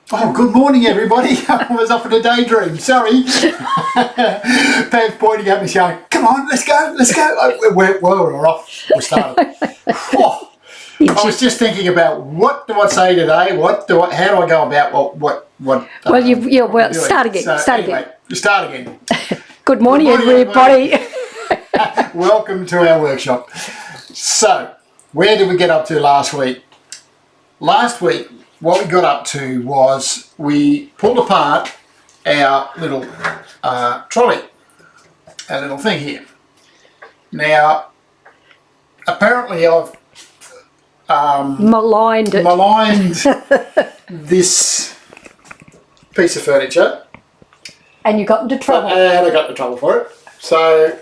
Oh, good morning, everybody. I was off in a daydream. Sorry. Pam's pointing at me saying, come on, let's go, let's go. We're off. We started. Oh, I was just thinking about what do I say today? How do I go about what well, start again. So, start anyway, again. Start again. Good morning, everybody. Welcome to our workshop. So, where did we get up to last week? Last week, what we got up to was we pulled apart our little trolley, our little thing here. Now, apparently I've maligned this piece of furniture. And you got into trouble. And I got into trouble for it. So,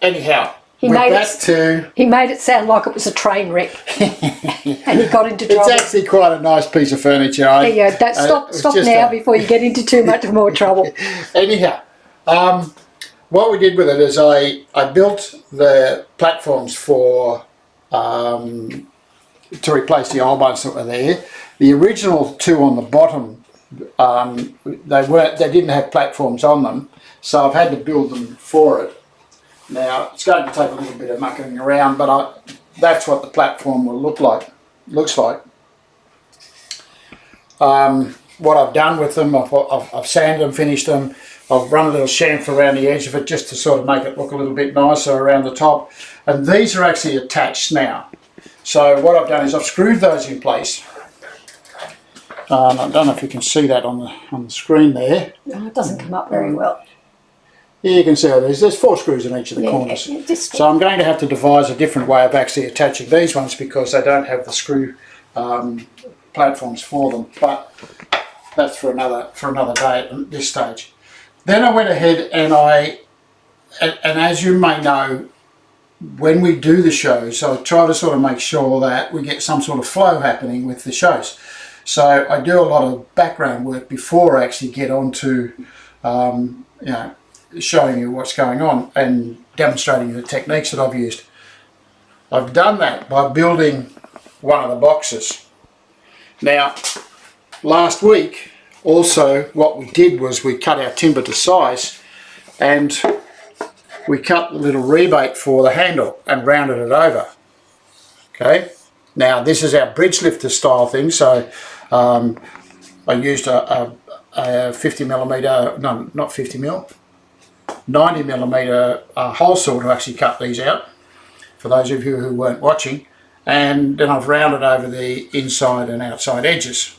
anyhow, he made it sound like it was a train wreck. And he got into trouble. It's actually quite a nice piece of furniture. There you go. Stop now before you get into too much more trouble. Anyhow, what we did with it is I built the platforms for to replace the old ones that were there. The original two on the bottom, they didn't have platforms on them, so I've had to build them for it. Now it's going to take a little bit of mucking around, but that's what the platform will looks like. What I've done with them, I've sanded them, finished them. I've run a little chamfer around the edge of it just to sort of make it look a little bit nicer around the top. And these are actually attached now. So what I've done is I've screwed those in place. I don't know if you can see that on the screen there. No, it doesn't come up very well. Yeah, you can see how there's 4 screws in each of the corners. So I'm going to have to devise a different way of actually attaching these ones because they don't have the screw platforms for them. But that's for another day at this stage. Then I went ahead and and as you may know, when we do the shows, I try to sort of make sure that we get some sort of flow happening with the shows. So I do a lot of background work before I actually get on to, showing you what's going on and demonstrating the techniques that I've used. I've done that by building one of the boxes. Now, last week, also what we did was we cut our timber to size and we cut the little rebate for the handle and rounded it over. Okay, now this is our bridge lifter style thing, so I used a 50mm, no, not 50mm, 90mm hole saw to actually cut these out, for those of you who weren't watching, and then I've rounded over the inside and outside edges.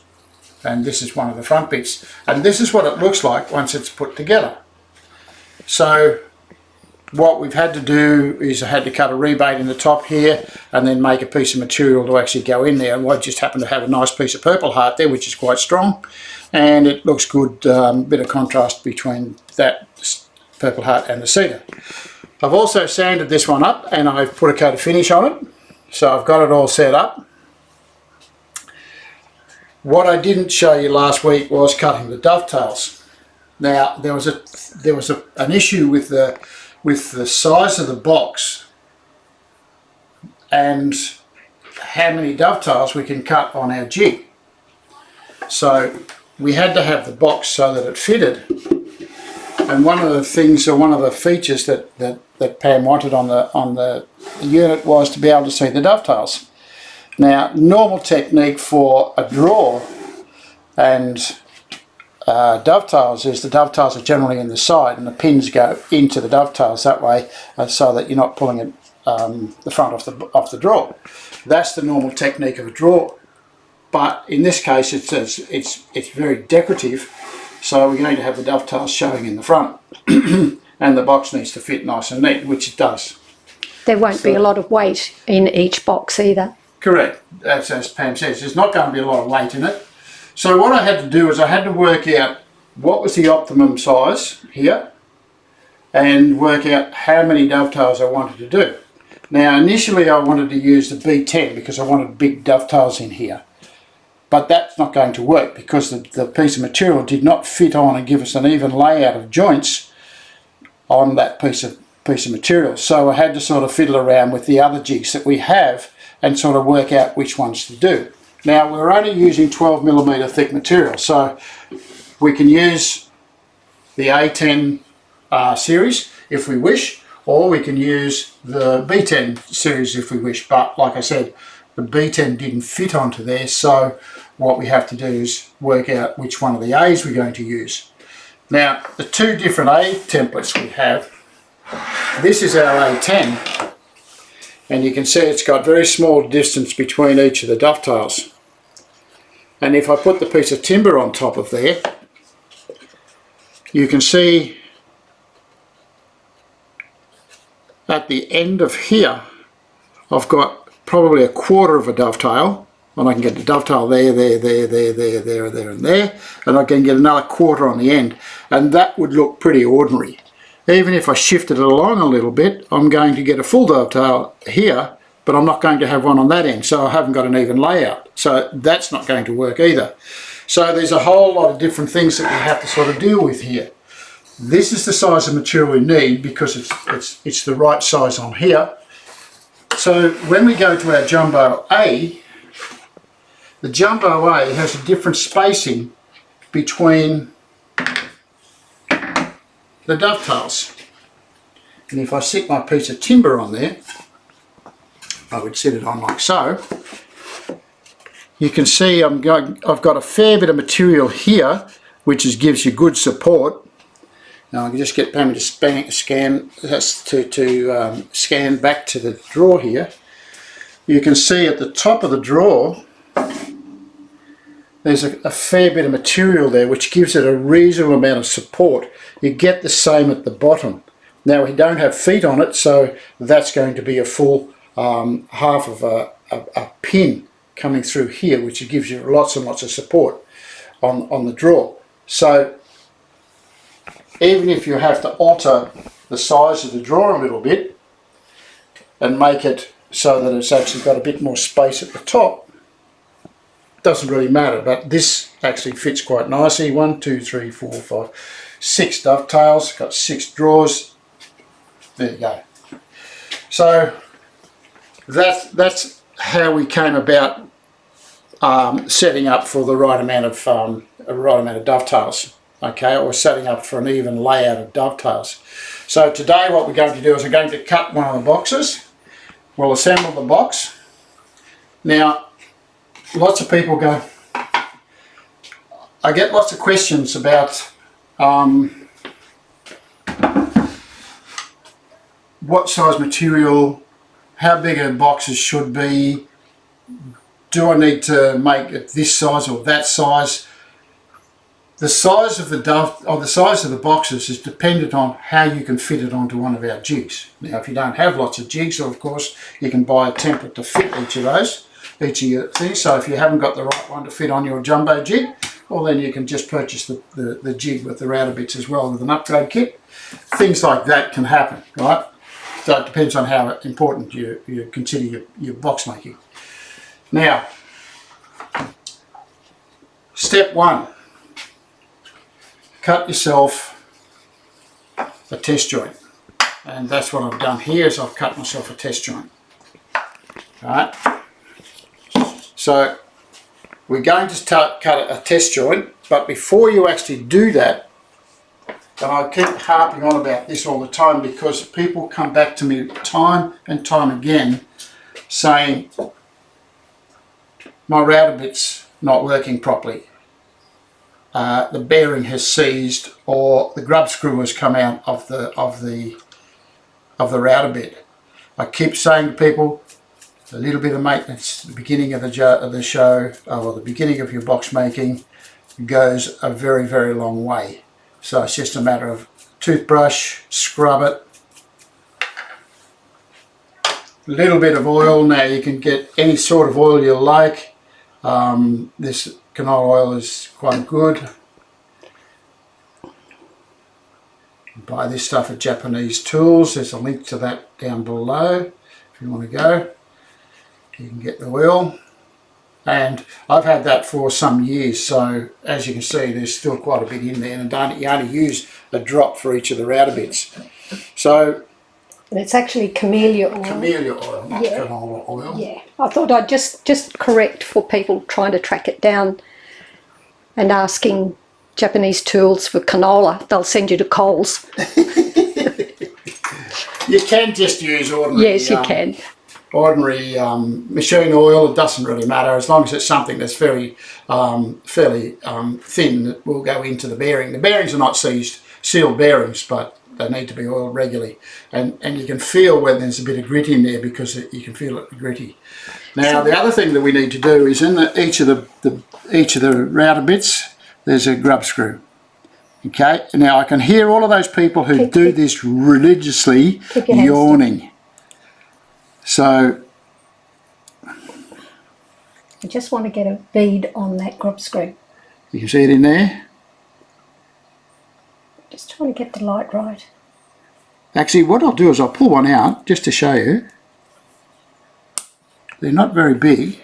And this is one of the front bits. And this is what it looks like once it's put together. So what we've had to do is I had to cut a rebate in the top here and then make a piece of material to actually go in there. And I just happen to have a nice piece of purple heart there, which is quite strong. And it looks good, bit of contrast between that purple heart and the cedar. I've also sanded this one up and I've put a coat of finish on it. So I've got it all set up. What I didn't show you last week was cutting the dovetails. Now there was an issue with the size of the box and how many dovetails we can cut on our jig. So we had to have the box so that it fitted. And one of the things, or one of the features that Pam wanted on the unit was to be able to see the dovetails. Now, normal technique for a drawer and dovetails is the dovetails are generally in the side and the pins go into the dovetails that way, so that you're not pulling it the front off the drawer. That's the normal technique of a drawer. But in this case, it's very decorative, so we're going to have the dovetails showing in the front, and the box needs to fit nice and neat, which it does. There won't be a lot of weight in each box either. Correct. That's as Pam says. There's not going to be a lot of weight in it. So what I had to do is I had to work out what was the optimum size here and work out how many dovetails I wanted to do. Now initially I wanted to use the B10 because I wanted big dovetails in here. But that's not going to work because the piece of material did not fit on and give us an even layout of joints on that piece of material. So I had to sort of fiddle around with the other jigs that we have and sort of work out which ones to do. Now we're only using 12mm thick material, so we can use the A10 series if we wish, or we can use the B10 series if we wish, but like I said, the B10 didn't fit onto there, so what we have to do is work out which one of the A's we're going to use. Now, the two different A templates we have, this is our A10, and you can see it's got very small distance between each of the dovetails. And if I put the piece of timber on top of there, you can see at the end of here, I've got probably a quarter of a dovetail, and I can get the dovetail there, and there, and I can get another quarter on the end, and that would look pretty ordinary. Even if I shifted it along a little bit, I'm going to get a full dovetail here, but I'm not going to have one on that end, so I haven't got an even layout, so that's not going to work either. So there's a whole lot of different things that we have to sort of deal with here. This is the size of material we need because it's the right size on here. So when we go to our Jumbo A, the Jumbo A has a different spacing between the dovetails. And if I sit my piece of timber on there, I would sit it on like so, you can see I've got a fair bit of material here which gives you good support. Now I can just get Pammy to scan back to the drawer here. You can see at the top of the drawer there's a fair bit of material there which gives it a reasonable amount of support. You get the same at the bottom. Now we don't have feet on it, so that's going to be a full half of a pin coming through here, which gives you lots and lots of support on the drawer. So even if you have to alter the size of the drawer a little bit and make it so that it's actually got a bit more space at the top, doesn't really matter, but this actually fits quite nicely. 1, 2, 3, 4, 5, 6 dovetails, got 6 drawers. There you go. So that's how we came about setting up for the right amount of dovetails. Okay, or setting up for an even layout of dovetails. So today what we're going to do is we're going to cut one of the boxes. We'll assemble the box. Now, lots of people go, I get lots of questions about what size material, how big the boxes should be, do I need to make it this size or that size? The size of the boxes is dependent on how you can fit it onto one of our jigs. Now, if you don't have lots of jigs, of course, you can buy a template to fit each of your things. So if you haven't got the right one to fit on your jumbo jig, well, then you can just purchase the jig with the router bits as well with an upgrade kit. Things like that can happen, right? So it depends on how important you consider your box making. Now, step 1. Cut yourself a test joint, and that's what I've done here is I've cut myself a test joint. Alright, so we're going to cut a test joint, but before you actually do that, and I keep harping on about this all the time because people come back to me time and time again saying my router bit's not working properly. The bearing has seized, or the grub screw has come out of the router bit. I keep saying to people, a little bit of maintenance at the beginning of the show, or the beginning of your box making, goes a very, very long way. So it's just a matter of toothbrush, scrub it, a little bit of oil. Now you can get any sort of oil you like. This canola oil is quite good. Buy this stuff at Japanese Tools. There's a link to that down below if you want to go. You can get the oil, and I've had that for some years, so as you can see there's still quite a bit in there, and you only use a drop for each of the router bits. So And it's actually camellia oil. Camellia oil, not Yeah. canola oil. Yeah, I thought I'd just correct for people trying to track it down and asking Japanese tools for canola. They'll send you to Coles. You can just use ordinary. Yes, you can. Ordinary machine oil. It doesn't really matter as long as it's something that's very fairly thin that will go into the bearing. The bearings are not sealed bearings, but they need to be oiled regularly, and you can feel when there's a bit of grit in there because you can feel it gritty. Now the other thing that we need to do is in each of the router bits there's a grub screw. Okay, now I can hear all of those people who do this religiously yawning. So I just want to get a bead on that grub screw. you can see it in there. Just trying to get the light right. Actually, what I'll do is I'll pull one out just to show you. They're not very big.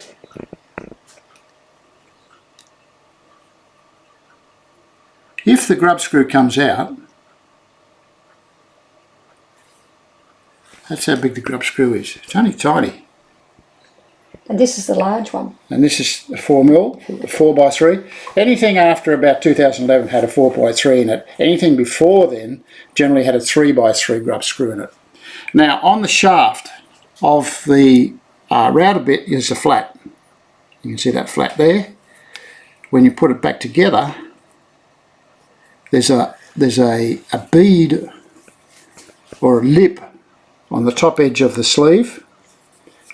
If the grub screw comes out, that's how big the grub screw is. It's only tiny. And this is the large one. And this is a 4mm, a 4x3. Anything after about 2011 had a 4x3 in it. Anything before then generally had a 3x3 grub screw in it. Now on the shaft of the router bit is a flat. You can see that flat there. When you put it back together, there's a bead or a lip on the top edge of the sleeve,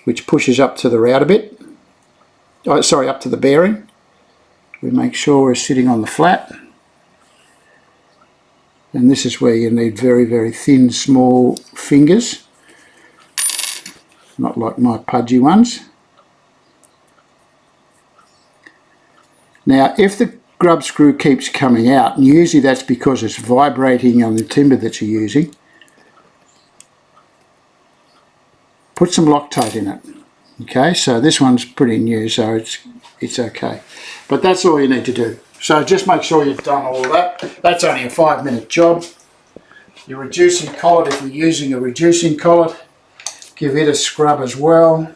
which pushes up to the router bit, up to the bearing. We make sure we're sitting on the flat, and this is where you need very, very thin, small fingers, not like my pudgy ones. Now if the grub screw keeps coming out, and usually that's because it's vibrating on the timber that you're using, put some Loctite in it. Okay, so this one's pretty new, so it's okay. But that's all you need to do. So just make sure you've done all that. That's only a 5-minute job. Your reducing collet, if you're using a reducing collet, give it a scrub as well.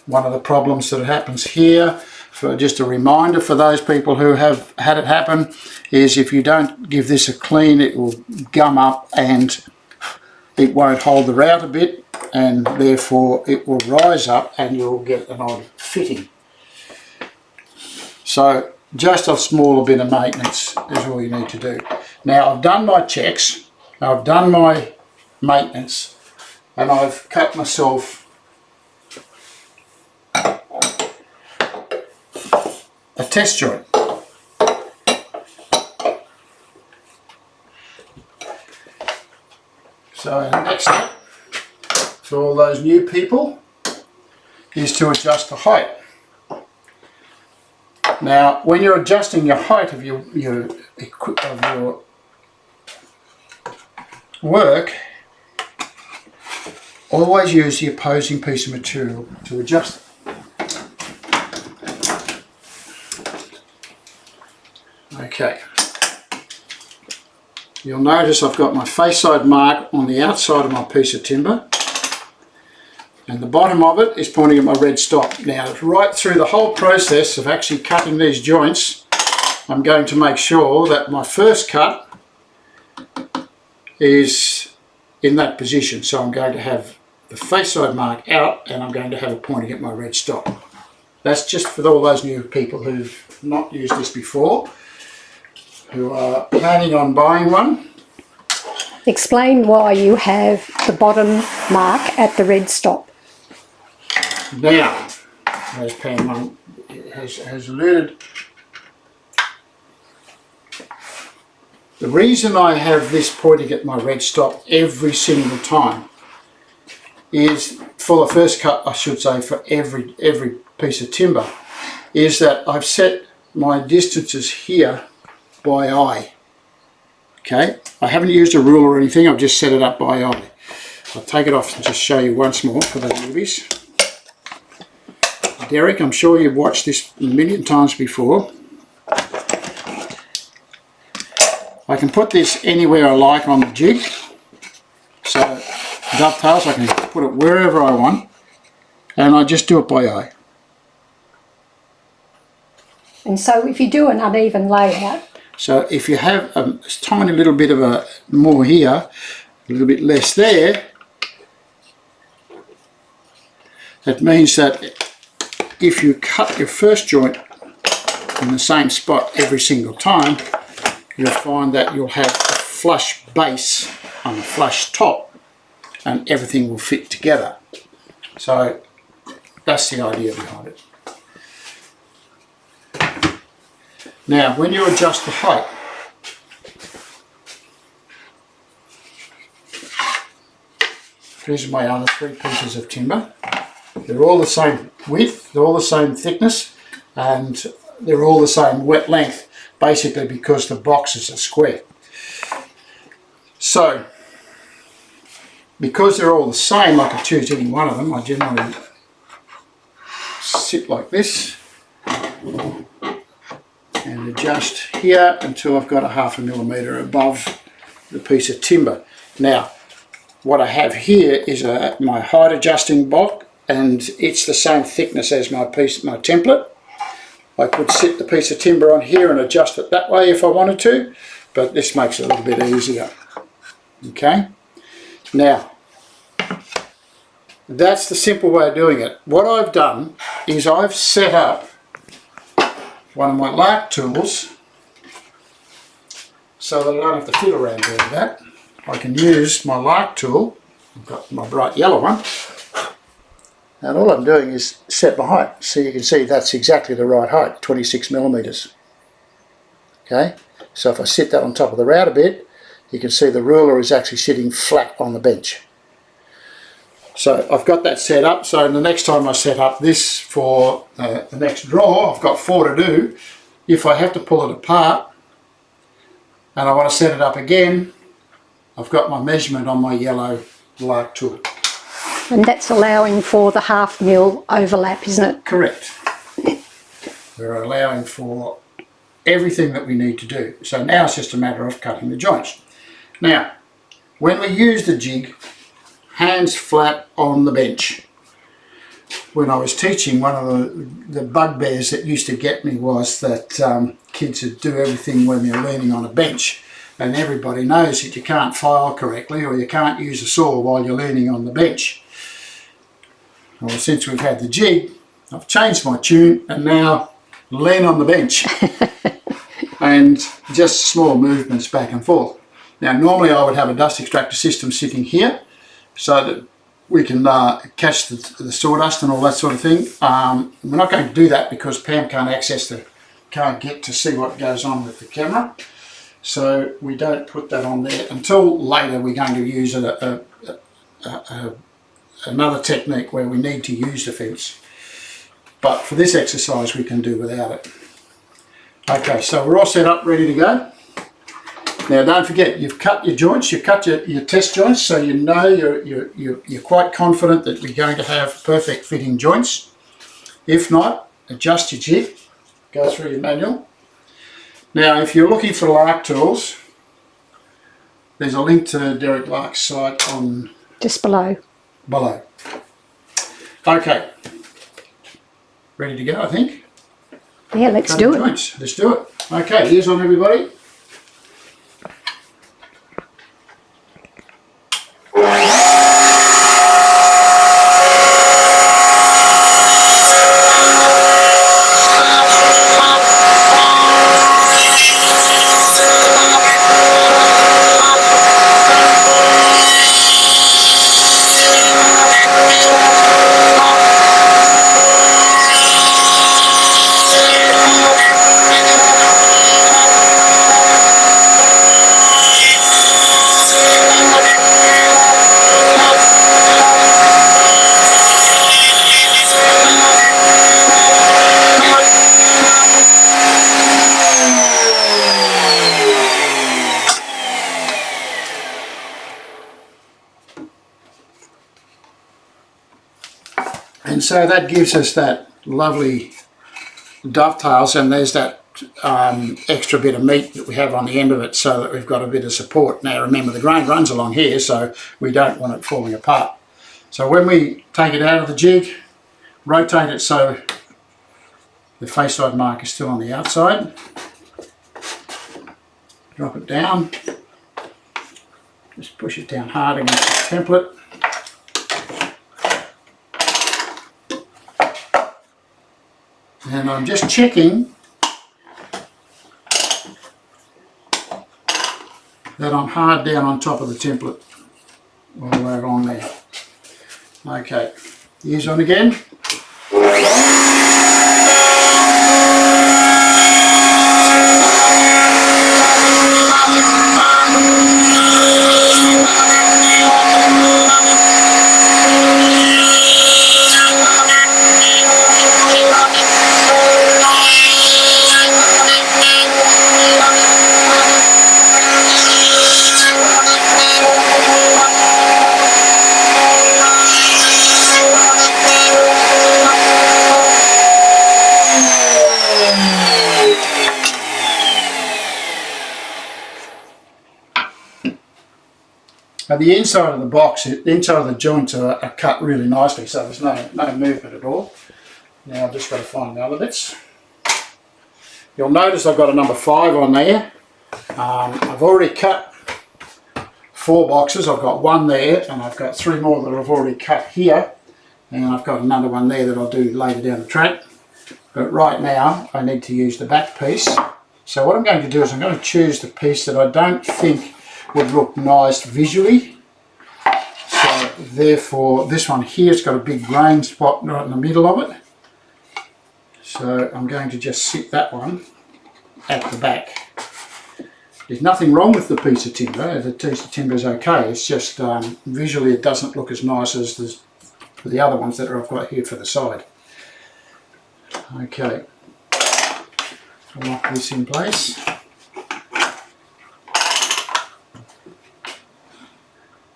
One of the problems that happens here, for just a reminder for those people who have had it happen, is if you don't give this a clean, it will gum up and it won't hold the router bit, and therefore it will rise up and you'll get an odd fitting. So just a smaller bit of maintenance is all you need to do. Now I've done my checks, I've done my maintenance, and I've cut myself a test joint. So the next step for all those new people is to adjust the height. Now when you're adjusting your height of your work, always use the opposing piece of material to adjust it. Okay. You'll notice I've got my face side mark on the outside of my piece of timber, and the bottom of it is pointing at my red stop. Now right through the whole process of actually cutting these joints, I'm going to make sure that my first cut is in that position. So I'm going to have the face side mark out and I'm going to have it pointing at my red stop. That's just for all those new people who've not used this before, who are planning on buying one. Explain why you have the bottom mark at the red stop. Now, as Pam has alluded, the reason I have this pointing at my red stop every single time is, for the first cut, I should say, for every piece of timber, is that I've set my distances here by eye. Okay, I haven't used a ruler or anything, I've just set it up by eye. I'll take it off and just show you once more for the newbies. Derek, I'm sure you've watched this a million times before. I can put this anywhere I like on the jig. So dovetails. I can put it wherever I want, and I just do it by eye. And so if you do an uneven layout, so if you have a tiny little bit of a more here, a little bit less there, that means that if you cut your first joint in the same spot every single time, you'll find that you'll have a flush base on a flush top and everything will fit together. So that's the idea behind it. Now when you adjust the height, these are my other 3 pieces of timber. They're all the same width, they're all the same thickness, and they're all the same wet length, basically because the boxes are square. So, because they're all the same, I can choose any one of them. I generally sit like this and adjust here until I've got a 1/2 millimetre above the piece of timber. Now, what I have here is my height adjusting block, and it's the same thickness as my template. I could sit the piece of timber on here and adjust it that way if I wanted to, but this makes it a little bit easier. Okay, now that's the simple way of doing it. What I've done is I've set up one of my LARK tools so that I don't have to fiddle around doing that. I can use my LARK tool. I've got my bright yellow one, and all I'm doing is set my height. So you can see that's exactly the right height, 26 millimetres. Okay, so if I sit that on top of the router bit, you can see the ruler is actually sitting flat on the bench. So I've got that set up, so the next time I set up this for the next drawer, I've got 4 to do. If I have to pull it apart and I want to set it up again, I've got my measurement on my yellow LARK tool. and that's allowing for the 1/2 mil overlap, isn't it? Correct. We're allowing for everything that we need to do. So now it's just a matter of cutting the joints. Now, when we use the jig, hands flat on the bench. When I was teaching, one of the bugbears that used to get me was that kids would do everything when they're leaning on a bench, and everybody knows that you can't file correctly or you can't use a saw while you're leaning on the bench. Well, since we've had the jig, I've changed my tune and now lean on the bench and just small movements back and forth. Now normally I would have a dust extractor system sitting here so that we can catch the sawdust and all that sort of thing. We're not going to do that because Pam can't get to see what goes on with the camera. So we don't put that on there until later. We're going to use another technique where we need to use the fence. But for this exercise we can do without it. Okay, so we're all set up, ready to go. Now don't forget, you've cut your joints, you've cut your test joints, so you know you're quite confident that we're going to have perfect fitting joints. If not, adjust your jig, go through your manual. Now if you're looking for LARK tools, there's a link to Derek Lark's site on Just below. Okay, ready to go I think? Yeah, let's do it. Joints. Let's do it. Okay, ears on everybody. And so that gives us that lovely dovetails, and there's that extra bit of meat that we have on the end of it, so that we've got a bit of support. Now remember, the grain runs along here, so we don't want it falling apart. So when we take it out of the jig, rotate it so the face side mark is still on the outside. Drop it down. Just push it down hard against the template. And I'm just checking that I'm hard down on top of the template all the way along there. Okay, ears on again. The inside of the box, the inside of the joints are cut really nicely, so there's no movement at all. Now I've just got to find the other bits. You'll notice I've got a number 5 on there. I've already cut 4 boxes. I've got 1 there, and I've got 3 more that I've already cut here, and I've got another one there that I'll do later down the track. But right now I need to use the back piece. So what I'm going to do is I'm going to choose the piece that I don't think would look nice visually. So therefore this one here has got a big grain spot right in the middle of it. So I'm going to just sit that one at the back. There's nothing wrong with the piece of timber. The piece of timber is okay. It's just visually it doesn't look as nice as the other ones that I've got here for the side. Okay, I'll lock this in place.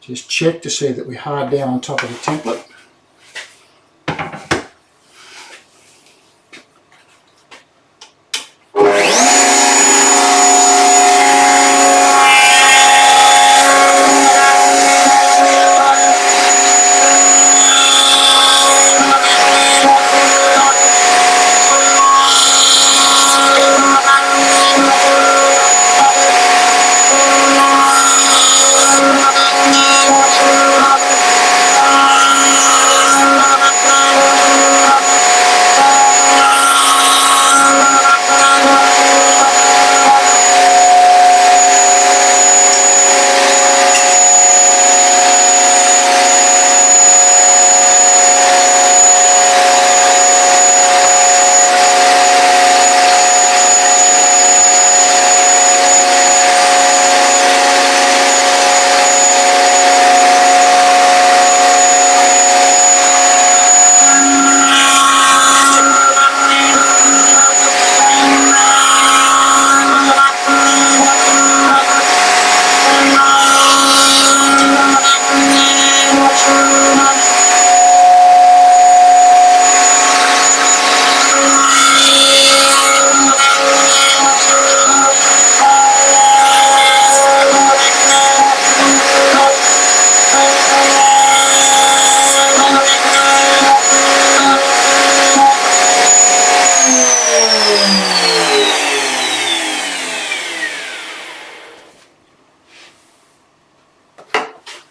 Just check to see that we're hard down on top of the template.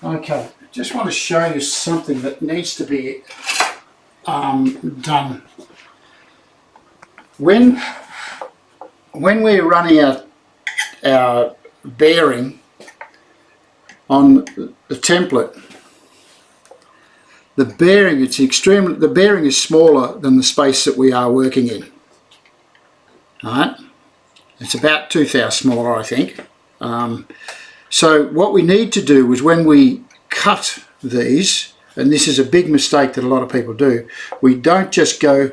Okay, just want to show you something that needs to be done. When we're running our bearing on the template, the bearing is smaller than the space that we are working in. Alright, it's about 2/1000 smaller, I think. So what we need to do is when we cut these, and this is a big mistake that a lot of people do, we don't just go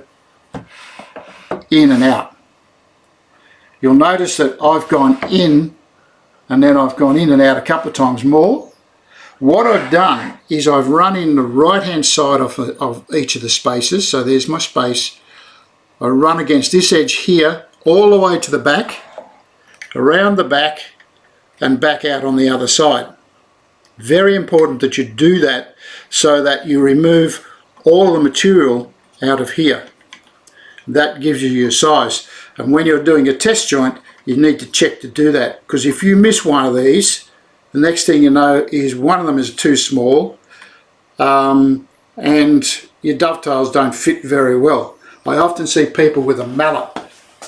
in and out. You'll notice that I've gone in and then I've gone in and out a couple of times more. What I've done is I've run in the right hand side of each of the spaces. So there's my space. I run against this edge here all the way to the back, around the back, and back out on the other side. Very important that you do that so that you remove all the material out of here. That gives you your size. And when you're doing a test joint, you need to check to do that, because if you miss one of these, the next thing you know is one of them is too small, and your dovetails don't fit very well. I often see people with a mallet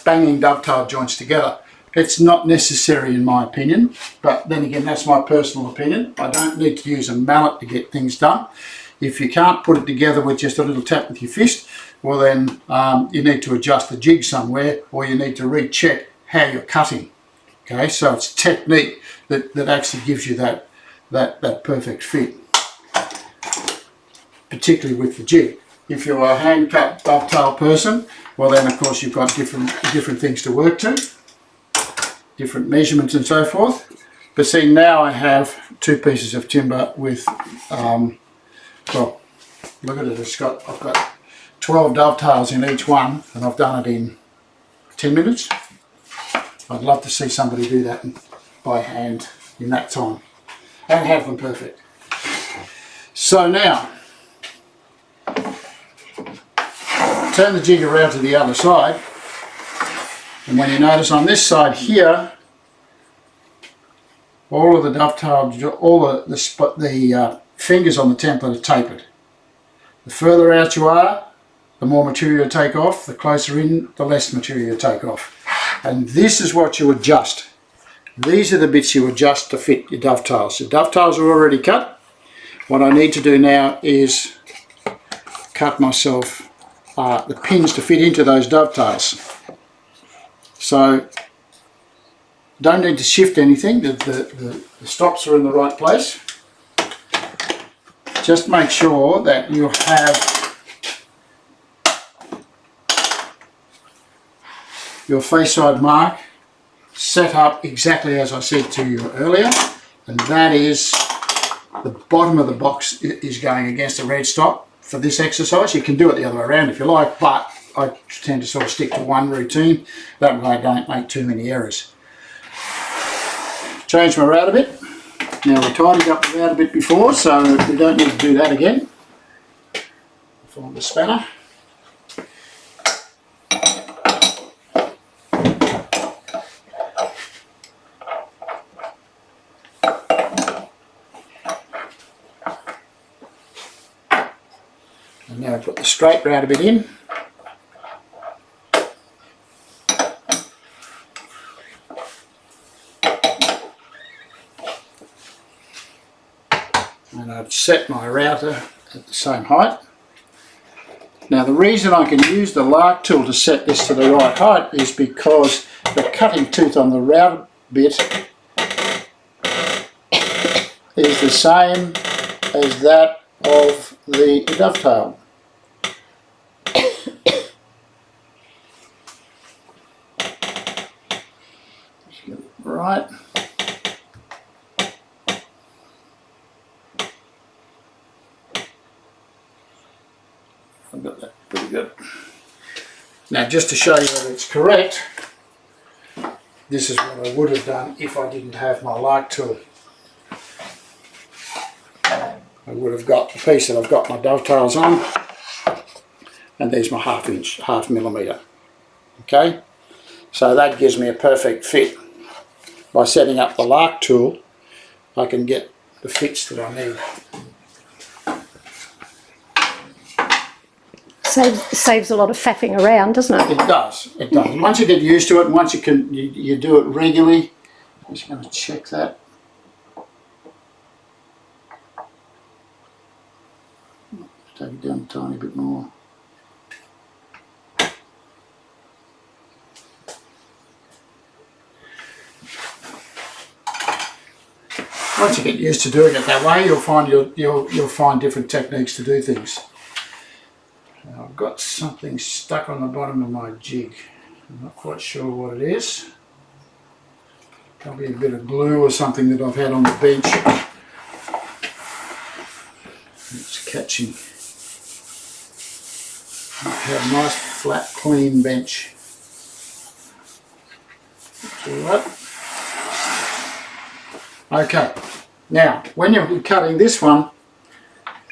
banging dovetail joints together. It's not necessary in my opinion, but then again, that's my personal opinion. I don't need to use a mallet to get things done. If you can't put it together with just a little tap with your fist, well then you need to adjust the jig somewhere, or you need to recheck how you're cutting. Okay, so it's technique that actually gives you that perfect fit, particularly with the jig. If you're a hand cut dovetail person, well then of course you've got different things to work to, different measurements and so forth. But see, now I have two pieces of timber with, well, look at it, I've got 12 dovetails in each one, and I've done it in 10 minutes. I'd love to see somebody do that by hand in that time and have them perfect. So now, turn the jig around to the other side, and when you notice on this side here, all of the dovetails, all the fingers on the template are tapered. The further out you are, the more material you take off. The closer in, the less material you take off. And this is what you adjust. These are the bits you adjust to fit your dovetails. The dovetails are already cut. What I need to do now is cut myself the pins to fit into those dovetails. So don't need to shift anything. The stops are in the right place. Just make sure that you have your face side mark set up exactly as I said to you earlier, and that is the bottom of the box is going against the red stop for this exercise. You can do it the other way around if you like, but I tend to sort of stick to one routine. That way I don't make too many errors. Change my route a bit. Now we tidied up the route a bit before, so we don't need to do that again. Find the spanner. And now I put the straight route a bit in. And I'd set my router at the same height. Now the reason I can use the LARK tool to set this to the right height is because the cutting tooth on the router bit is the same as that of the dovetail. Right. I've got that pretty good. Now just to show you that it's correct, this is what I would have done if I didn't have my LARK tool. I would have got the piece that I've got my dovetails on, and there's my half millimetre. Okay, so that gives me a perfect fit. By setting up the LARK tool, I can get the fits that I need. Saves a lot of faffing around, doesn't it? It does. It does. Once you get used to it, once you do it regularly. I'm just going to check that. Take it down a tiny bit more. Once you get used to doing it that way, you'll find you'll find different techniques to do things. Now, I've got something stuck on the bottom of my jig. I'm not quite sure what it is. Probably a bit of glue or something that I've had on the bench. It's catching. I have a nice flat clean bench. Do that. Okay, now when you're cutting this one,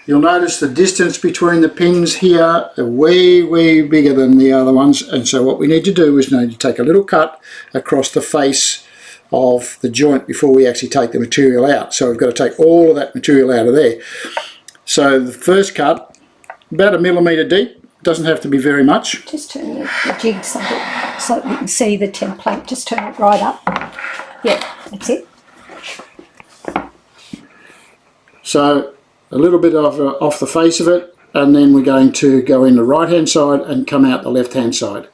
you'll notice the distance between the pins here are way bigger than the other ones, and so what we need to do is need to take a little cut across the face of the joint before we actually take the material out. So we've got to take all of that material out of there. So the first cut, about 1 millimetre deep, doesn't have to be very much. Just turn the jig so that you can see the template. Just turn it right up. Yeah, that's it. So a little bit off the face of it, and then we're going to go in the right hand side and come out the left hand side.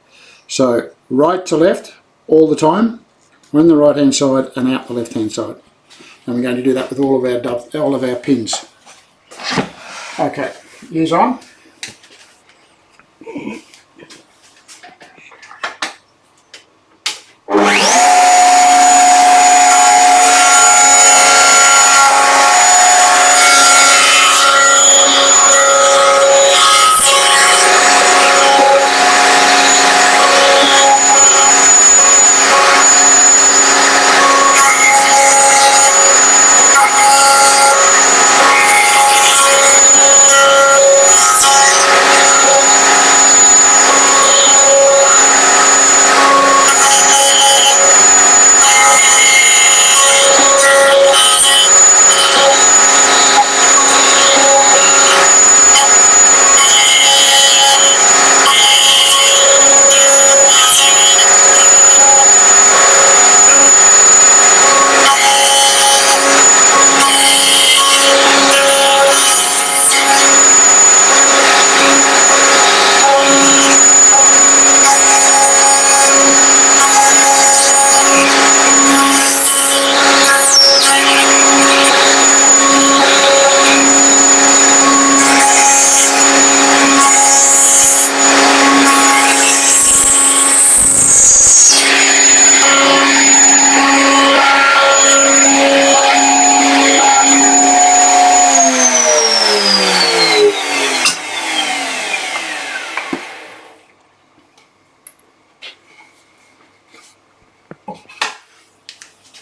So right to left all the time, we're in the right hand side and out the left hand side. And we're going to do that with all of our pins. Okay, ears on.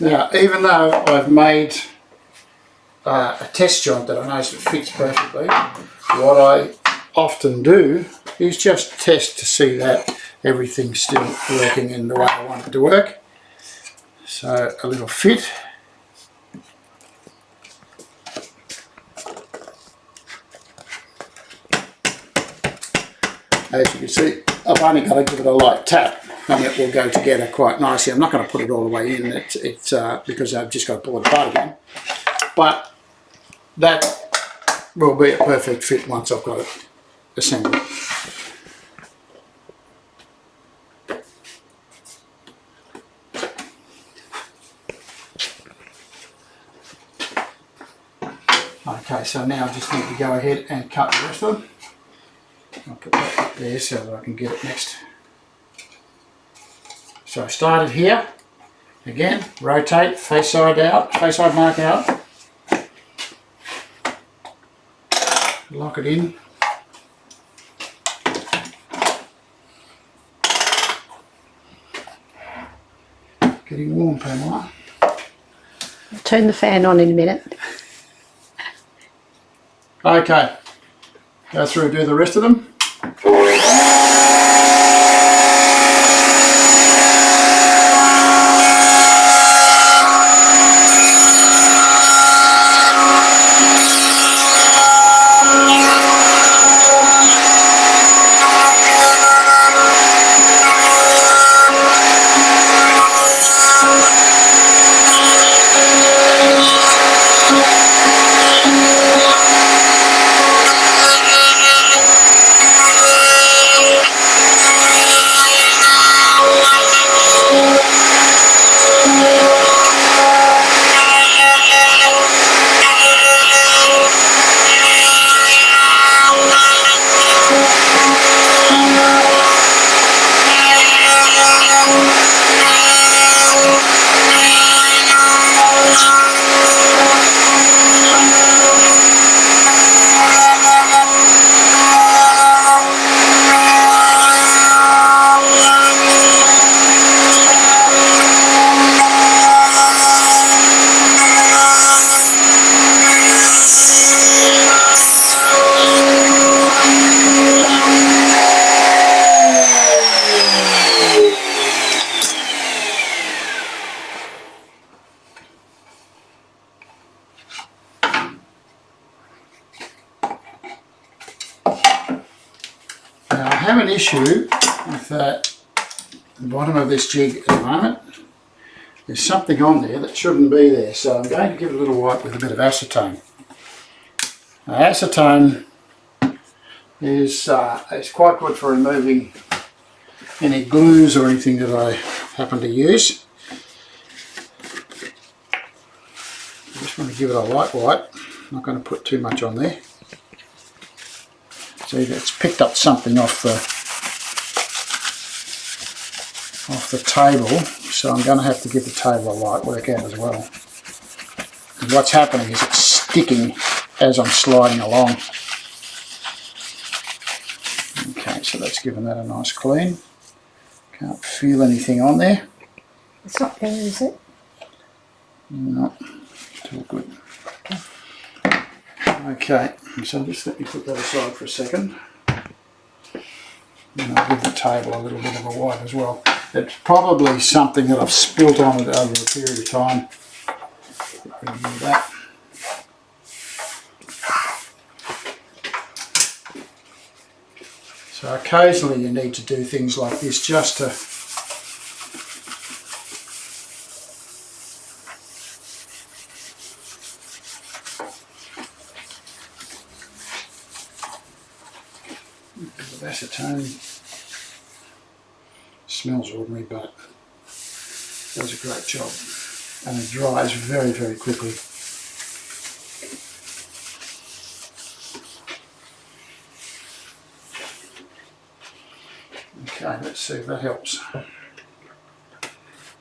Now, even though I've made a test joint that I know fits perfectly, what I often do is just test to see that everything's still working in the way I want it to work. So a little fit. As you can see, I've only got to give it a light tap and it will go together quite nicely. I'm not going to put it all the way in, it's because I've just got to pull it apart again. But that will be a perfect fit once I've got it assembled. Okay, so now I just need to go ahead and cut the rest of them. I'll put that up there so that I can get it next. So I started here, again, rotate, face side out, face side mark out, lock it in. Getting warm, Pamela. I'll turn the fan on in a minute. Okay, go through and do the rest of them. Now I have an issue with the bottom of this jig at the moment. There's something on there that shouldn't be there, so I'm going to give it a little wipe with a bit of acetone. Now, acetone is quite good for removing any glues or anything that I happen to use. I just want to give it a light wipe. I'm not going to put too much on there. See, it's picked up something off the table, so I'm going to have to give the table a light work out as well. And what's happening is it's sticking as I'm sliding along. Okay, so that's given that a nice clean. Can't feel anything on there. It's not there, is it? No, it's all good. Okay, so just let me put that aside for a second. And I'll give the table a little bit of a wipe as well. It's probably something that I've spilt on it over a period of time. Remove that. So occasionally you need to do things like this just to acetone. Smells ordinary, but does a great job, and it dries very, very quickly. Okay, let's see if that helps.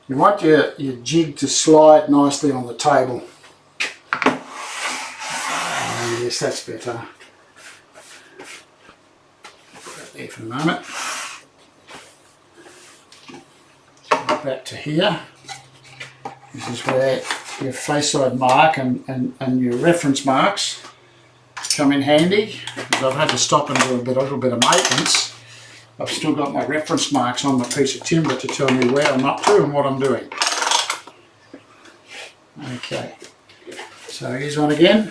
You want your jig to slide nicely on the table. Yes, that's better. Put that there for a moment. Back to here. This is where your face side mark and your reference marks come in handy. I've had to stop and do a little bit of maintenance. I've still got my reference marks on my piece of timber to tell me where I'm up to and what I'm doing. Okay, so here's one again.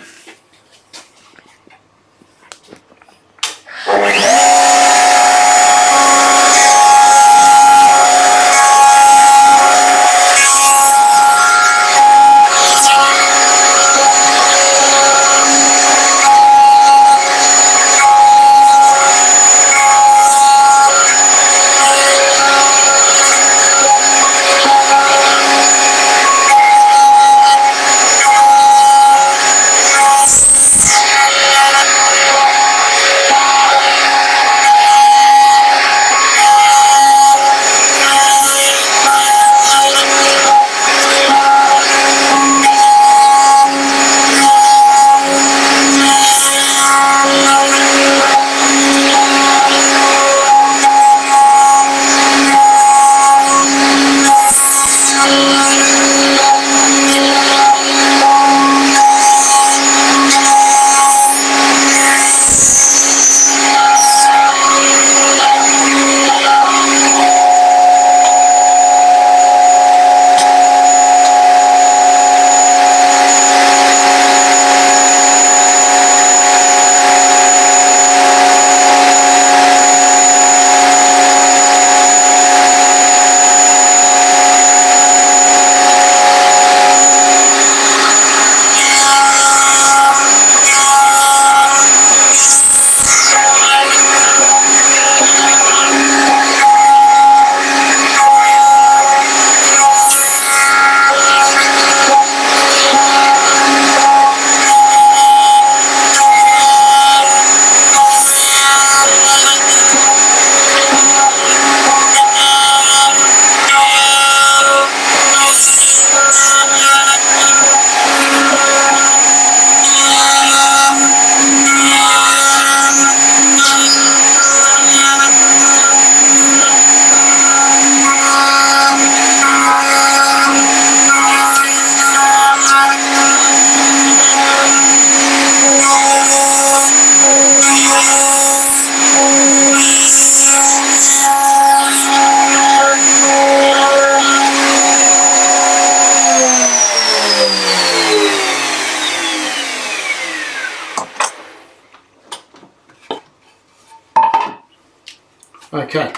Okay,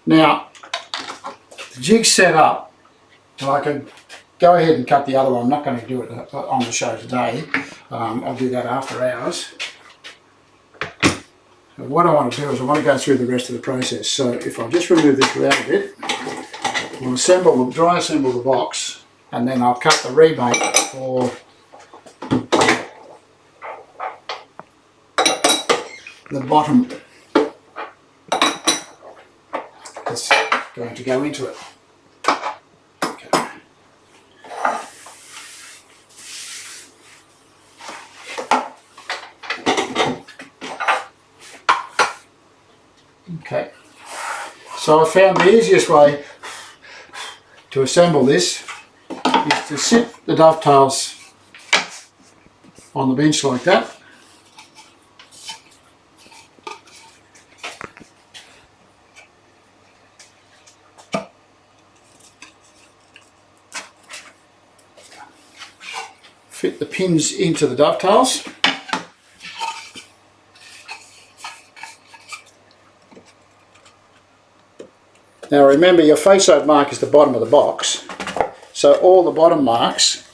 now the jig's set up, and I can go ahead and cut the other one. I'm not going to do it on the show today. I'll do that after hours. So what I want to do is I want to go through the rest of the process. So if I just remove this out a bit, we'll dry assemble the box, and then I'll cut the rebate for the bottom that's going to go into it. Okay. Okay. So I found the easiest way to assemble this is to sit the dovetails on the bench like that. Fit the pins into the dovetails. Now remember, your face-over mark is the bottom of the box, so all the bottom marks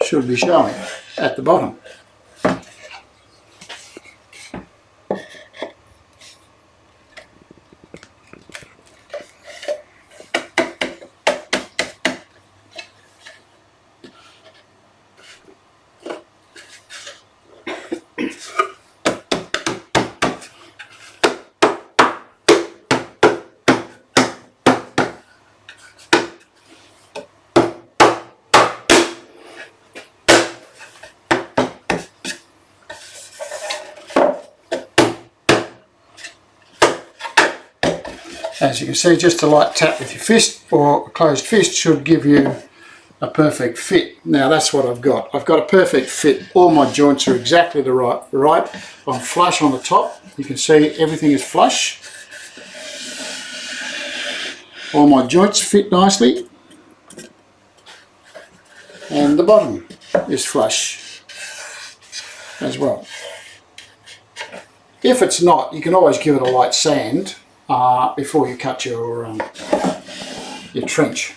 should be showing at the bottom. As you can see, just a light tap with your fist or a closed fist should give you a perfect fit. Now that's what I've got. I've got a perfect fit. All my joints are exactly the right. I'm flush on the top. You can see everything is flush. All my joints fit nicely. And the bottom is flush as well. If it's not, you can always give it a light sand before you cut your trench.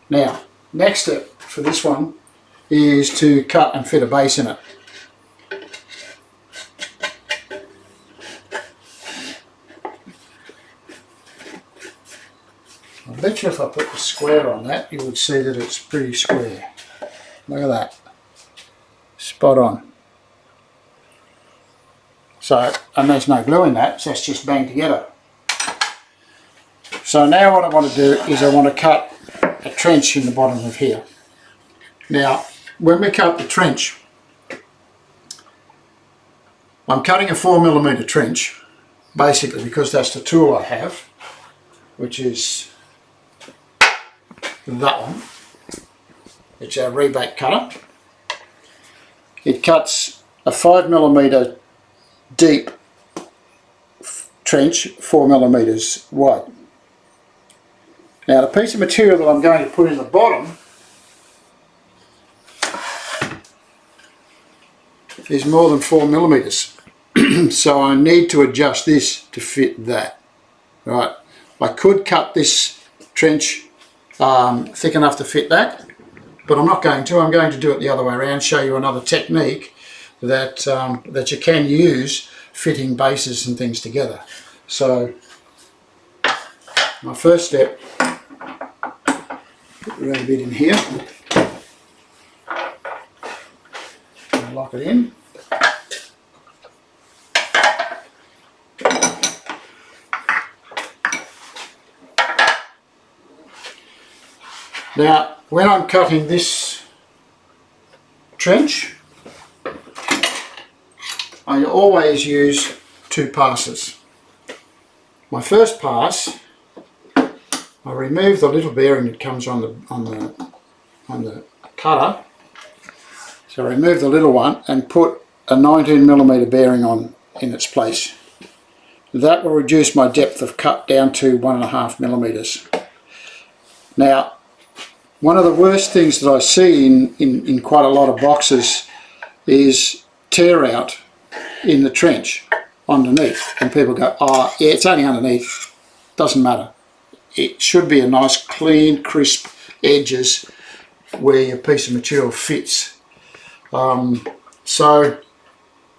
Now, next step for this one is to cut and fit a base in it. I bet you if I put the square on that, you would see that it's pretty square. Look at that. Spot on. So, and there's no glue in that, so it's just banged together. So now what I want to do is I want to cut a trench in the bottom of here. Now, when we cut the trench, I'm cutting a 4mm trench, basically because that's the tool I have, which is that one. It's our rebate cutter. It cuts a 5mm deep trench, 4mm wide. Now the piece of material that I'm going to put in the bottom is more than 4mm, so I need to adjust this to fit that. Right, I could cut this trench thick enough to fit that, but I'm not going to. I'm going to do it the other way around, show you another technique that, that you can use fitting bases and things together. So my first step, put the rubber bit in here, and lock it in. Now, when I'm cutting this trench, I always use two passes. My first pass, I remove the little bearing that comes on the cutter. So I remove the little one and put a 19mm bearing on in its place. That will reduce my depth of cut down to 1.5mm. Now, one of the worst things that I see in quite a lot of boxes is tear out in the trench. underneath. And people go, oh yeah, it's only underneath. Doesn't matter. It should be a nice clean, crisp edges where your piece of material fits. So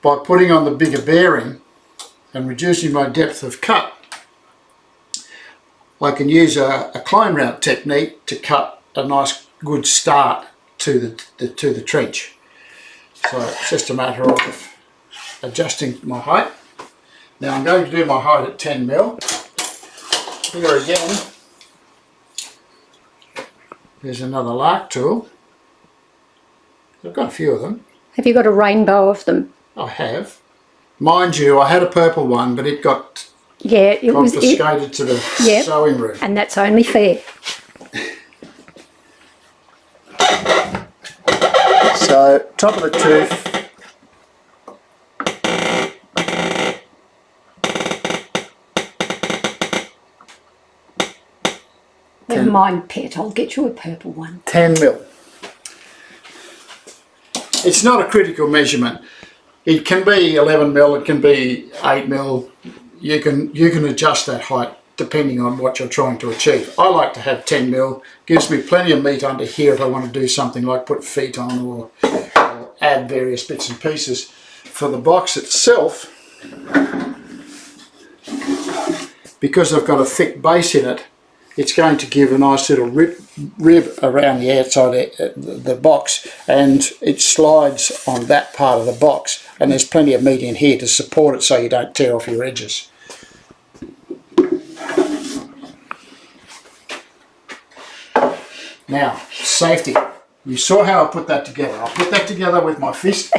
by putting on the bigger bearing and reducing my depth of cut, I can use a climb route technique to cut a nice good start to the trench. So it's just a matter of adjusting my height. Now I'm going to do my height at 10 mil. Here again, there's another LARK tool. I've got a few of them. Have you got a rainbow of them? I have. Mind you, I had a purple one, but it got confiscated to the sewing room. And that's only fair. So, top of the tooth. Never mind, pet, I'll get you a purple one. 10 mil. It's not a critical measurement. It can be 11 mil, it can be 8 mil. You can adjust that height depending on what you're trying to achieve. I like to have 10 mil. Gives me plenty of meat under here if I want to do something like put feet on or add various bits and pieces. For the box itself, because I've got a thick base in it, it's going to give a nice little rib around the outside of the box, and it slides on that part of the box, and there's plenty of meat in here to support it so you don't tear off your edges. Now, safety. You saw how I put that together. I put that together with my fist,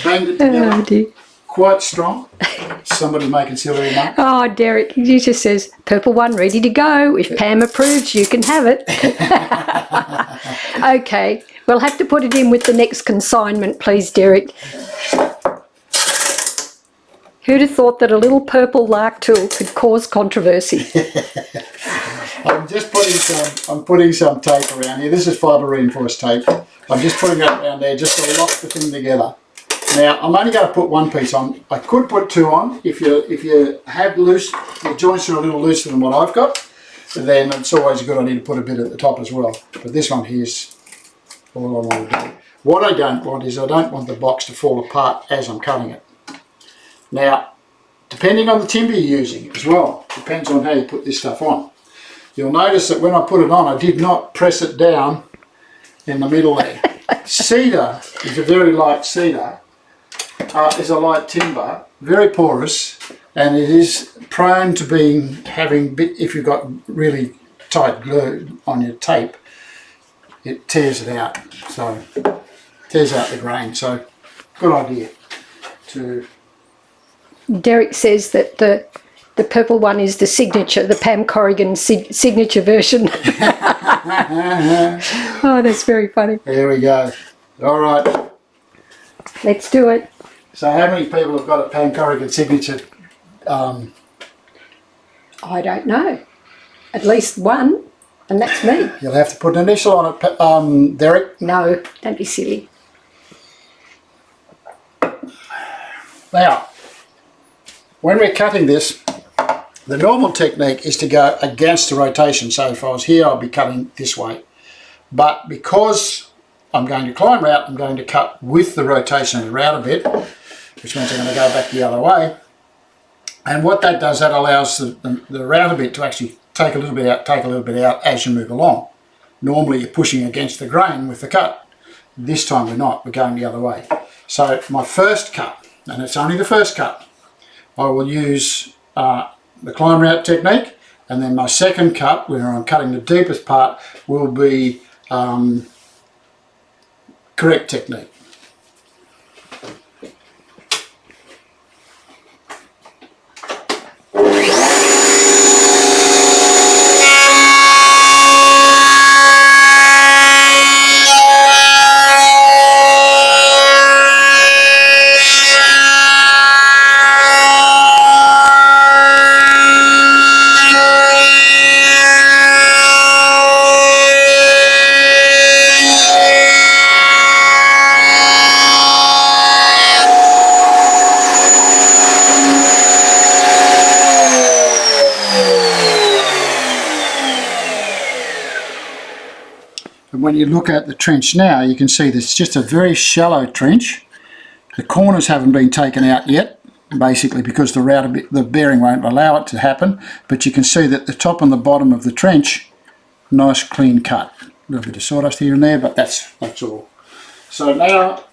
banged it together. Oh dear. Quite strong. Somebody may consider it enough. Oh, Derek, he just says, purple one ready to go. If Pam approves, you can have it. Okay, we'll have to put it in with the next consignment, please, Derek. Who'd have thought that a little purple LARK tool could cause controversy? I'm just putting some tape around here. This is fibre reinforced tape. I'm just putting that around there just to lock the thing together. Now I'm only going to put one piece on. I could put two on if you have loose, your joints are a little looser than what I've got, then it's always a good idea to put a bit at the top as well. But this one here's all I want to do. What I don't want is I don't want the box to fall apart as I'm cutting it. Now, depending on the timber you're using as well, depends on how you put this stuff on. You'll notice that when I put it on, I did not press it down in the middle there. Cedar is a very light cedar. Is a light timber, very porous, and it is prone to having if you've got really tight glue on your tape, it tears it out. So tears out the grain. So good idea to. Derek says that the purple one is the signature, the Pam Corrigan signature version. Oh, that's very funny. There we go. All right. Let's do it. So how many people have got a Pam Corrigan signature? I don't know. At least one, and that's me. You'll have to put an initial on it, Derek. No, don't be silly. Now, when we're cutting this, the normal technique is to go against the rotation. So if I was here, I'll be cutting this way. But because I'm going to climb route, I'm going to cut with the rotation of the route a bit, which means I'm going to go back the other way. And what that does, that allows the route a bit to actually take a little bit out as you move along. Normally you're pushing against the grain with the cut. This time we're not, we're going the other way. So my first cut, and it's only the first cut, I will use the climb route technique, and then my second cut, where I'm cutting the deepest part, will be correct technique. when you look at the trench now, you can see there's just a very shallow trench. The corners haven't been taken out yet, basically because the bearing won't allow it to happen, but you can see that the top and the bottom of the trench, nice clean cut. A little bit of sawdust here and there, but that's all. So now,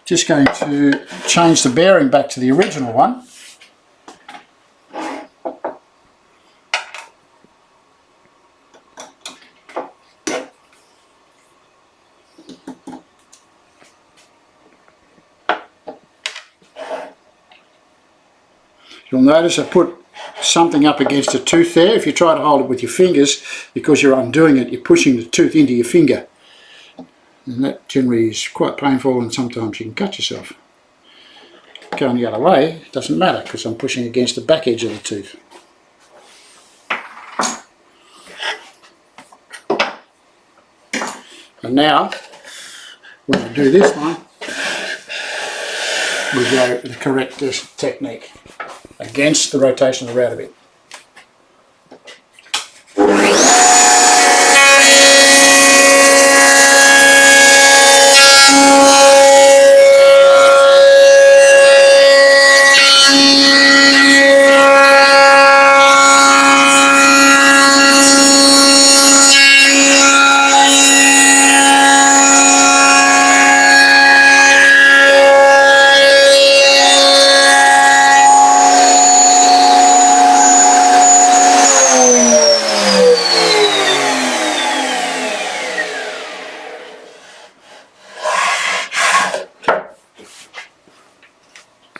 just going to change the bearing back to the original one. You'll notice I put something up against a tooth there. If you try to hold it with your fingers, because you're undoing it, you're pushing the tooth into your finger. And that generally is quite painful, and sometimes you can cut yourself. Going the other way, it doesn't matter because I'm pushing against the back edge of the tooth. And now, when I do this one, we go with the correct technique. Against the rotation of the router bit.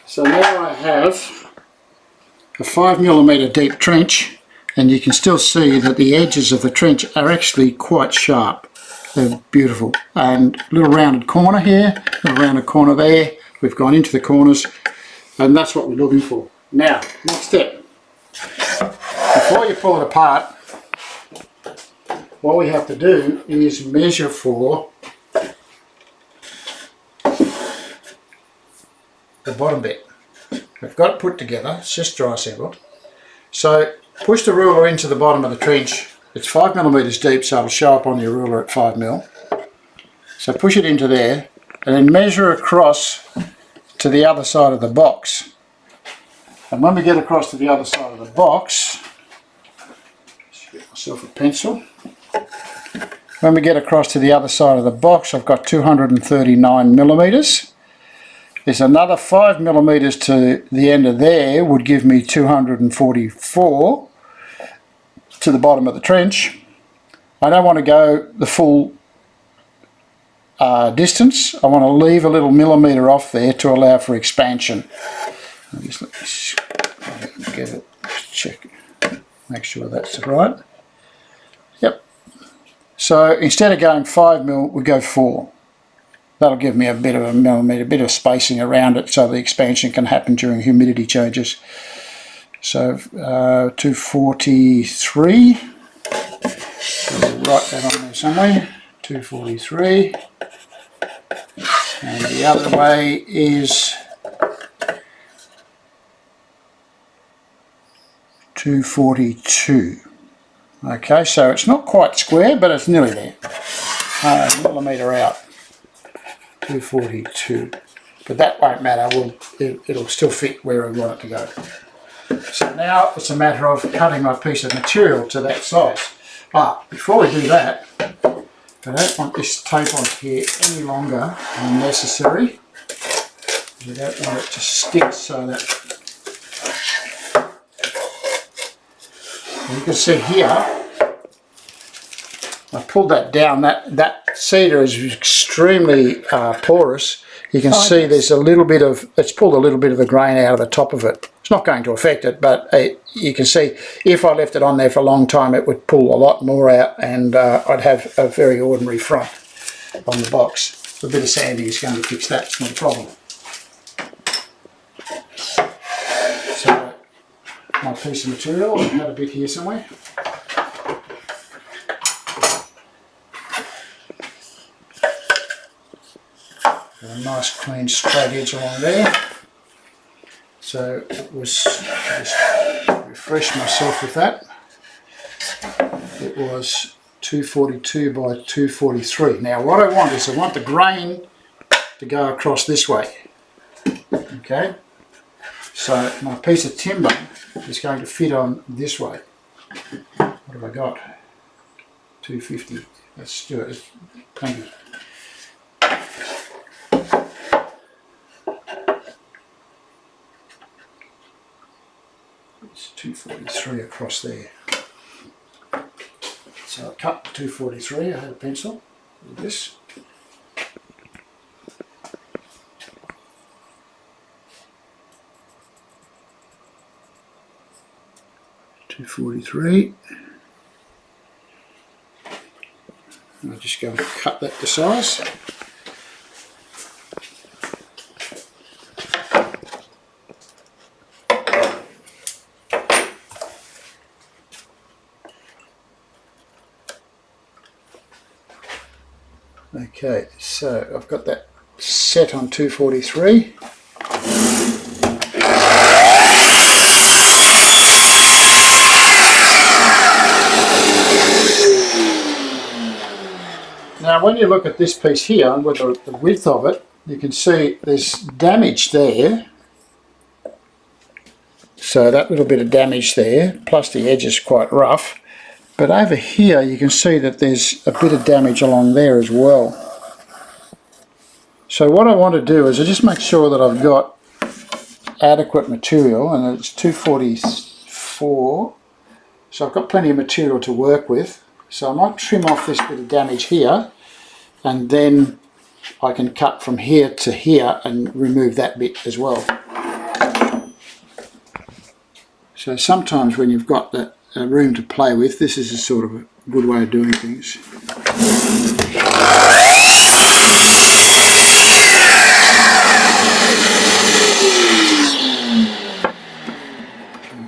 So now I have a 5mm deep trench, and you can still see that the edges of the trench are actually quite sharp. They're beautiful. And a little rounded corner here, a little rounded corner there. We've gone into the corners, and that's what we're looking for. Now, next step. Before you pull it apart, what we have to do is measure for the bottom bit. We've got it put together, it's just dry assembled. So push the ruler into the bottom of the trench. It's 5mm deep, so it'll show up on your ruler at 5mm. So push it into there and then measure across to the other side of the box. And when we get across to the other side of the box, just get myself a pencil. When we get across to the other side of the box, I've got 239mm. There's another 5mm to the end of there, would give me 244 to the bottom of the trench. I don't want to go the full distance. I want to leave a little millimetre off there to allow for expansion. Just let me get it, check, make sure that's right. Yep. So instead of going 5mm, we go 4. That'll give me a bit of a millimetre, a bit of spacing around it so the expansion can happen during humidity changes. So 243, so we'll write that on there somewhere, 243, and the other way is 242. Okay, so it's not quite square, but it's nearly there, a millimetre out. 242, but that won't matter. It'll still fit where we want it to go. So now it's a matter of cutting my piece of material to that size. But before we do that, I don't want this tape on here any longer than necessary. We don't want it to stick, so that you can see here I pulled that down. That cedar is extremely porous. You can see there's a little bit of, it's pulled a little bit of the grain out of the top of it. It's not going to affect it, but you can see if I left it on there for a long time, it would pull a lot more out, and I'd have a very ordinary front on the box. A bit of sanding is going to fix that, it's not a problem. So my piece of material, I had a bit here somewhere. A nice clean straight edge along there. So it was, just refresh myself with that. it was 242 by 243. Now what I want is I want the grain to go across this way. Okay, so my piece of timber is going to fit on this way. What have I got? 250. Let's do it. It's plenty. It's 243 across there. So I cut 243. I had a pencil with this. .243. And I'll just go and cut that to size. Okay, so I've got that set on 243. Now when you look at this piece here, and with the width of it, you can see there's damage there. So that little bit of damage there, plus the edge is quite rough. But over here you can see that there's a bit of damage along there as well. So what I want to do is I just make sure that I've got adequate material, and it's 244. So I've got plenty of material to work with. So I might trim off this bit of damage here, and then I can cut from here to here and remove that bit as well. So sometimes when you've got that room to play with, this is a sort of a good way of doing things.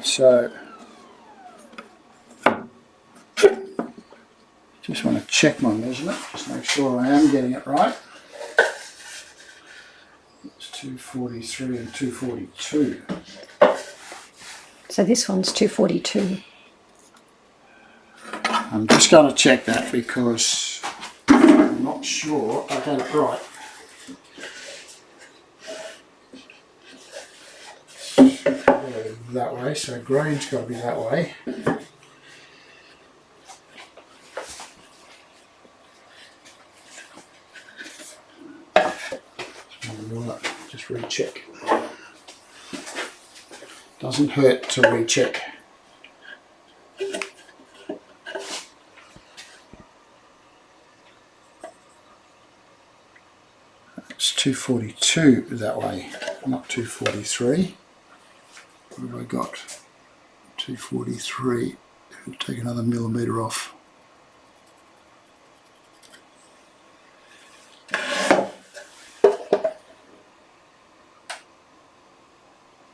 So just want to check my measurement, just make sure I am getting it right. It's 243 and 242. So this one's 242. I'm just going to check that because I'm not sure I got it right. That way, so green's got to be that way. Just recheck. Doesn't hurt to recheck. It's 242 that way, not 243. What have I got? 243. Take another millimetre off.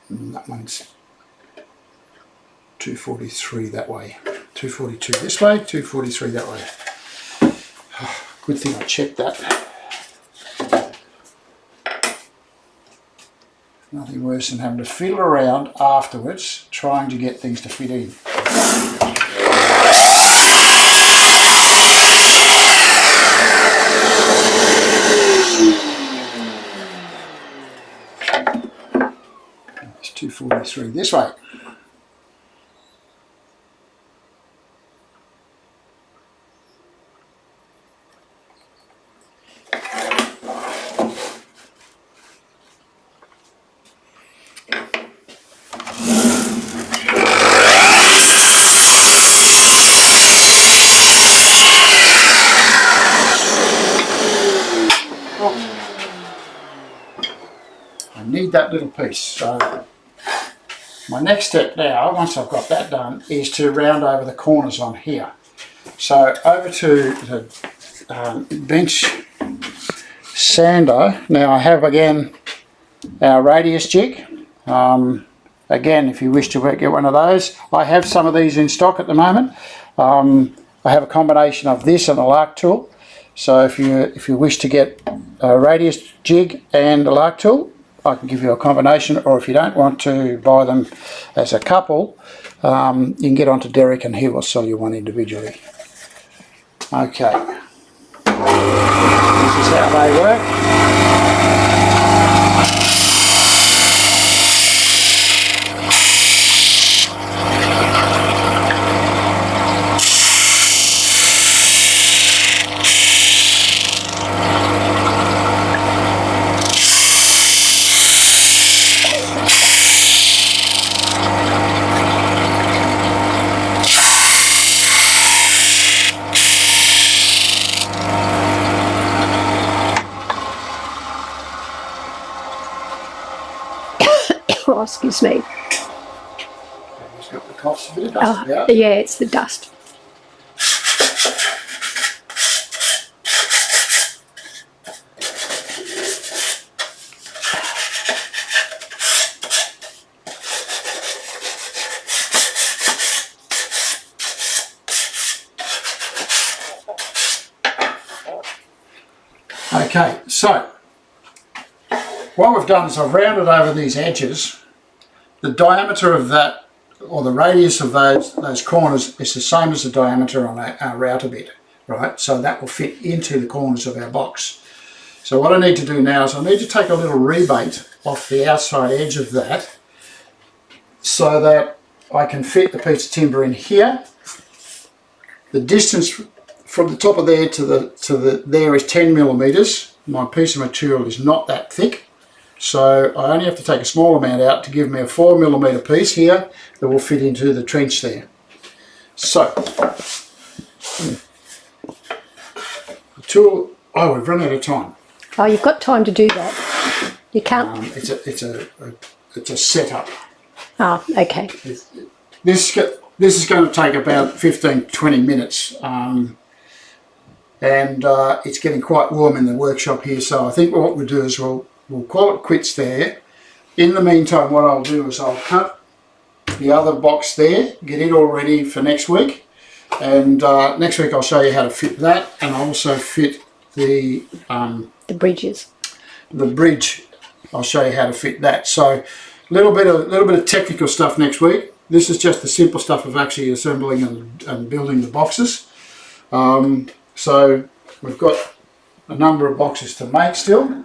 And that one's 243 that way. 242 this way, 243 that way. Good thing I checked that. Nothing worse than having to fiddle around afterwards trying to get things to fit in. It's 243 this way. Need that little piece. So my next step now, once I've got that done, is to round over the corners on here. So over to the bench sander. Now I have again our radius jig. Again, if you wish to get one of those, I have some of these in stock at the moment. I have a combination of this and a LARK tool. So if you wish to get a radius jig and a LARK tool, I can give you a combination, or if you don't want to buy them as a couple, you can get onto Derek and he will sell you one individually. Okay, this is how they work. Oh, excuse me. He's got the coughs, a bit of dust Oh, about. yeah, it's the dust. Okay, so what we've done is I've rounded over these edges. The diameter of that, or the radius of those corners, is the same as the diameter on our router bit, right? So that will fit into the corners of our box. So what I need to do now is I need to take a little rebate off the outside edge of that so that I can fit the piece of timber in here. The distance from the top of there to there is 10 millimeters. My piece of material is not that thick. So I only have to take a small amount out to give me a 4 millimeter piece here that will fit into the trench there. So, the tool, oh, we've run out of time. Oh, you've got time to do that. You can't. It's a setup. Oh, okay. This is going to take about 15-20 minutes. And it's getting quite warm in the workshop here, so I think what we'll do is we'll call it quits there. In the meantime, what I'll do is I'll cut the other box there, get it all ready for next week, and next week I'll show you how to fit that, and I'll also fit the bridges. The bridge. I'll show you how to fit that. So a little bit of technical stuff next week. This is just the simple stuff of actually assembling and building the boxes. So we've got a number of boxes to make still,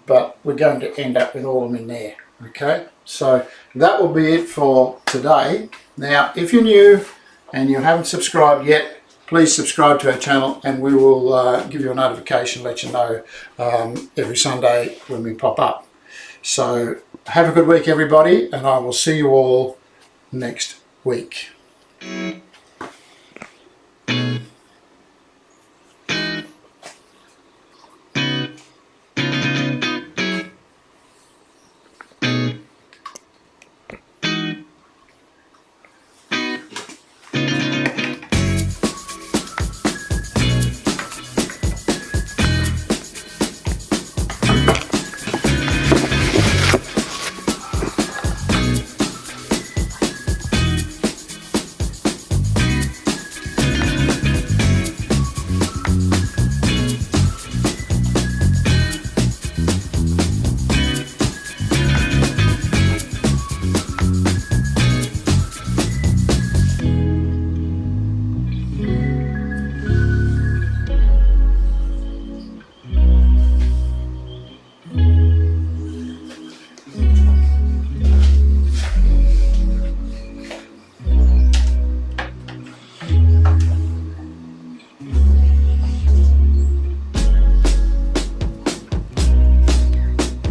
but we're going to end up with all of them in there. Okay, so that will be it for today. Now, if you're new and you haven't subscribed yet, please subscribe to our channel, and we will give you a notification, let you know every Sunday when we pop up. So have a good week, everybody, and I will see you all next week.